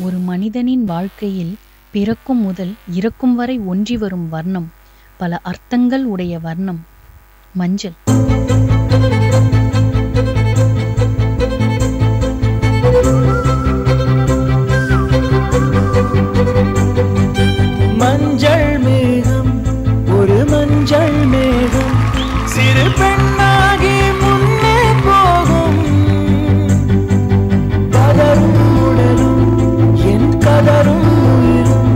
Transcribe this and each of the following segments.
ஒரு மனிதனின் வாழ்க்கையில் பிறக்கும் முதல் இறக்கும் வரை ஒன்றி வரும் வர்ணம், பல அர்த்தங்கள் உடைய வர்ணம் மஞ்சள். மஞ்சள் மேகம், ஒரு மஞ்சள் மேகம், சிறு பெண்ணாகி முன்னே போகும். கதரும் உடலும் என் கதரும் உயிரும்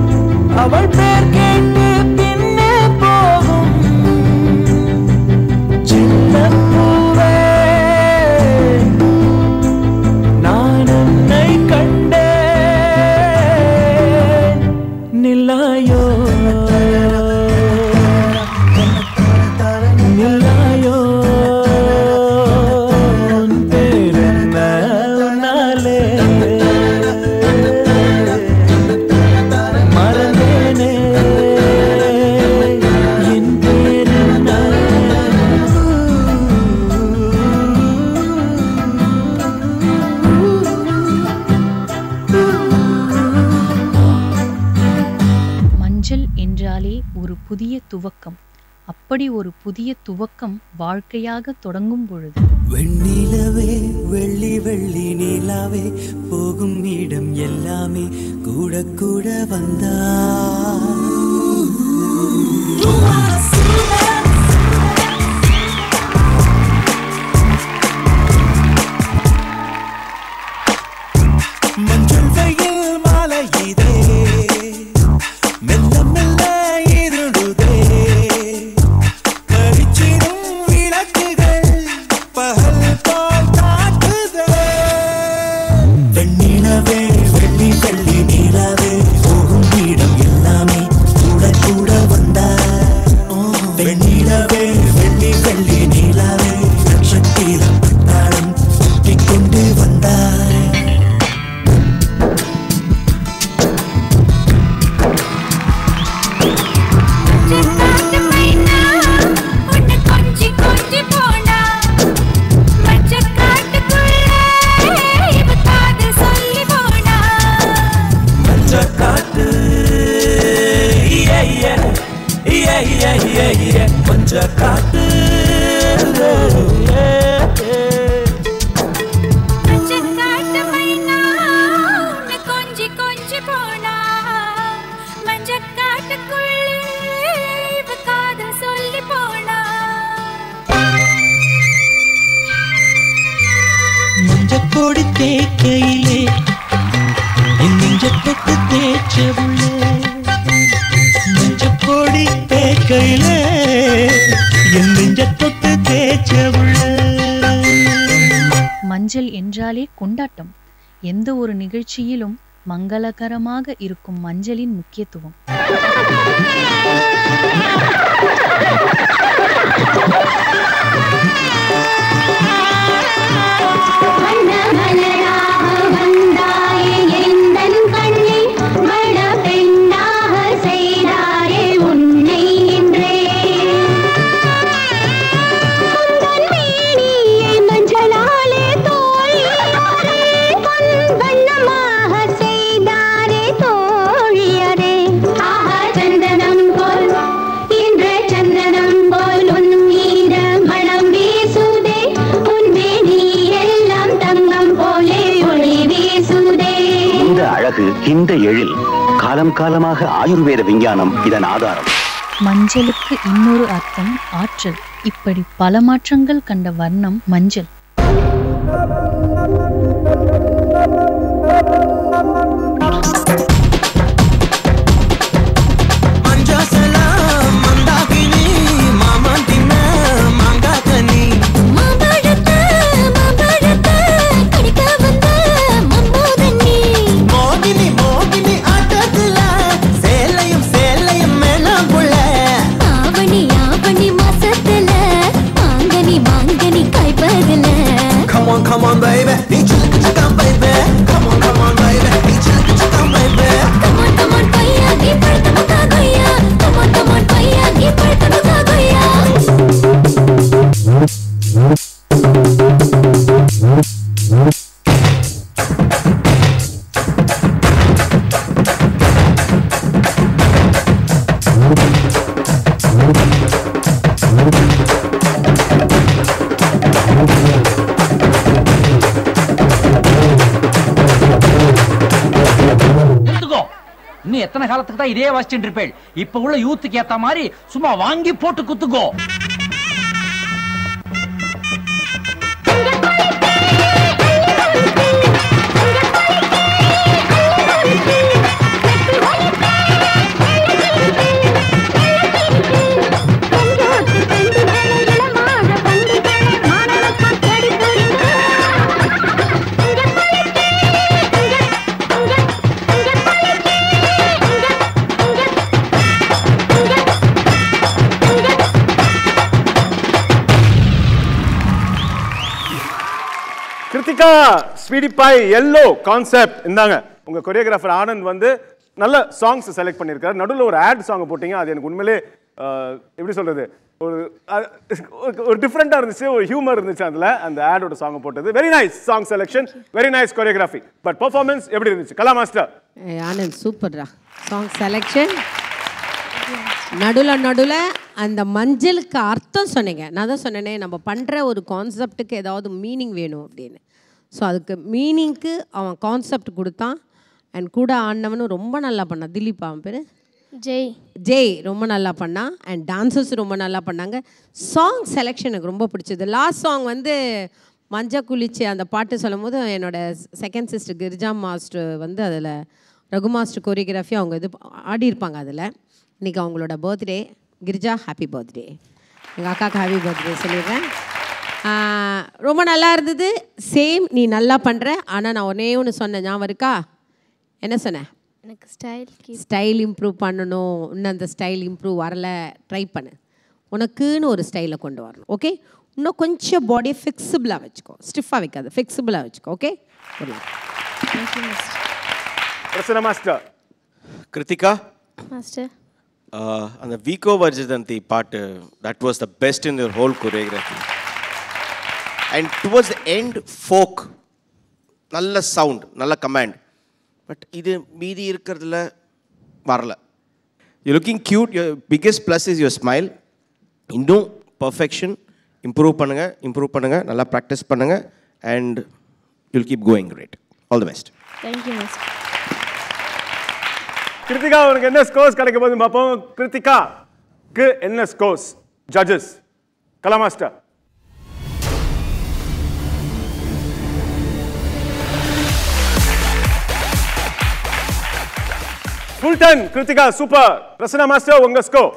அவள் பேர் கேட்டு பின்னே போகும். சின்ன பூவே நான் உன்னை கண்டேன், நில்லாயோ நில்லாயோ பேரென்ன உன்னாலே மறந்தேனே என் பேரென்ன. மஞ்சள் என்றாலே ஒரு புதிய துவக்கம். அப்படி ஒரு புதிய துவக்கம் வாழ்க்கையாக தொடங்கும் பொழுது, வெண்ணிலவே வெள்ளி வெள்ளி நிலாவே போகும் இடம் எல்லாமே கூட கூட வந்தா. மஞ்சள் வெயில் மாலை இதே மெல்ல மெல்ல இருடுதே, கரிச்சிடும் விளக்குகள் பகல் போல் காட்டுதே. வெண்ணிலவே வெள்ளி வெள்ளி நிலாவே போகும் இடம் எல்லாமே கூட கூட வந்தா. வெண்ணிலவே வெள்ளி வெள்ளி நிலாவே நட்சத்திரம் பட்டாளம் சுற்றிக் கொண்டு வந்தாய். காட்டு மஞ்சப்பொடி தேக்கையிலே என் நெஞ்சப்பட்டு தேய்ச்ச உள்ளே. மஞ்சப்பொடி தேக்கையிலே என் நெஞ்சப்பட்டு தேய்ச்ச உள்ளே. மஞ்சள் என்றாலே கொண்டாட்டம். எந்த ஒரு நிகழ்ச்சியிலும் மங்களகரமாக இருக்கும் மஞ்சளின் முக்கியத்துவம். இந்த எழில் காலம் காலமாக ஆயுர்வேத விஞ்ஞானம் இதன் ஆதாரம். மஞ்சளுக்கு இன்னொரு அர்த்தம் ஆற்றல். இப்படி பல மாற்றங்கள் கண்ட வர்ணம் மஞ்சள். Come on, baby, need you to come, baby. Come on, baby, need you to come, baby. Come on, paiya, ni padta muka goya. Come on, paiya, ni padta muka goya. காலத்துக்கு தான் இதே வாசிச்சுட்டு இருப்பேன். இப்ப உள்ள யூத்துக்கு ஏத்த மாதிரி சும்மா வாங்கி போட்டு குத்துக்கோ. கிருத்திகா ஸ்வீடி பாய் எல்லோ கான்செப்ட் இந்தாங்க. உங்க கொரியோகிராஃபர் ஆனந்த் வந்து நல்ல சாங்ஸ் செலக்ட் பண்ணியிருக்காரு. நடுவில் ஒரு ஆட் சாங் போட்டீங்க. அது எனக்கு உண்மையிலே எப்படி சொல்றது, ஒரு டிஃப்ரெண்டா இருந்துச்சு, ஒரு ஹியூமர் இருந்துச்சு அதில். அந்த ஆடோட சாங் போட்டது very nice song selection, very nice choreography. But performance எப்படி இருந்துச்சு கலா மாஸ்டர்? ஆனந்த் சூப்பர்ரா சாங் செலெக்ஷன். நடுவில் அந்த மஞ்சளுக்கு அர்த்தம் சொன்னீங்க. நான் தான் சொன்னேனே, நம்ம பண்ணுற ஒரு கான்செப்டுக்கு ஏதாவது மீனிங் வேணும் அப்படின்னு. ஸோ அதுக்கு மீனிங்க்கு அவன் கான்செப்ட் கொடுத்தான். அண்ட் கூட ஆடினவனும் ரொம்ப நல்லா பண்ணான். திலீப் அவன் பேர் ஜெய் ரொம்ப நல்லா பண்ணான். அண்ட் டான்சர்ஸ் ரொம்ப நல்லா பண்ணாங்க. சாங் செலெக்ஷன் எனக்கு ரொம்ப பிடிச்சது. லாஸ்ட் சாங் வந்து மஞ்சள் குளிச்சு அந்த பாட்டு சொல்லும் போது என்னோட செகண்ட் சிஸ்டர் கிரிஜா மாஸ்டர் வந்து அதில் ரகு மாஸ்டர் கோரியோகிராஃபி அவங்க இது ஆடியிருப்பாங்க. அதில் இன்றைக்கி அவங்களோட பர்த்டே. Girija happy birthday. எங்கள் அக்காவுக்கு ஹாப்பி பர்த்டே சொல்லிடுறேன். ரொம்ப நல்லா இருந்தது. சேம் நீ நல்லா பண்ணுற. ஆனால் நான் ஒன்று சொன்னேன், ஞாபகம் இருக்கா? என்ன சொன்னேன்? எனக்கு ஸ்டைல் இம்ப்ரூவ் பண்ணணும். இன்னும் அந்த ஸ்டைல் இம்ப்ரூவ் வரல, ட்ரை பண்ணு. உனக்குன்னு ஒரு ஸ்டைலை கொண்டு வரணும். ஓகே, இன்னும் கொஞ்சம் பாடியை ஃபிக்ஸிபிளாக வச்சுக்கோ. ஸ்டிஃபாக வைக்காது, ஃபிக்ஸிபிளாக வச்சுக்கோ. Okay, Prasanna master. Krithika master, அந்த வீகோ வர்ஜதந்தி பாட்டு, that was the best in their whole choreography. And towards the end, folk, நல்ல சவுண்ட், நல்ல கமாண்ட். பட் இது மீதி இருக்கிறதுல வரல. You looking cute. Your biggest plus is your smile. இன்னும் பர்ஃபெக்ஷன் இம்ப்ரூவ் பண்ணுங்கள், நல்லா ப்ராக்டிஸ் பண்ணுங்கள். And you'll keep going great. All the best. Thank you master. Krithika உனக்கு என்ன ஸ்கோர்ஸ் கிடைக்க போகுது பார்ப்போம். கிருத்திகாக்கு என்ன scores? Judges Kala master. Full done. Krithika super. Prasanna master உங்க ஸ்கோர்?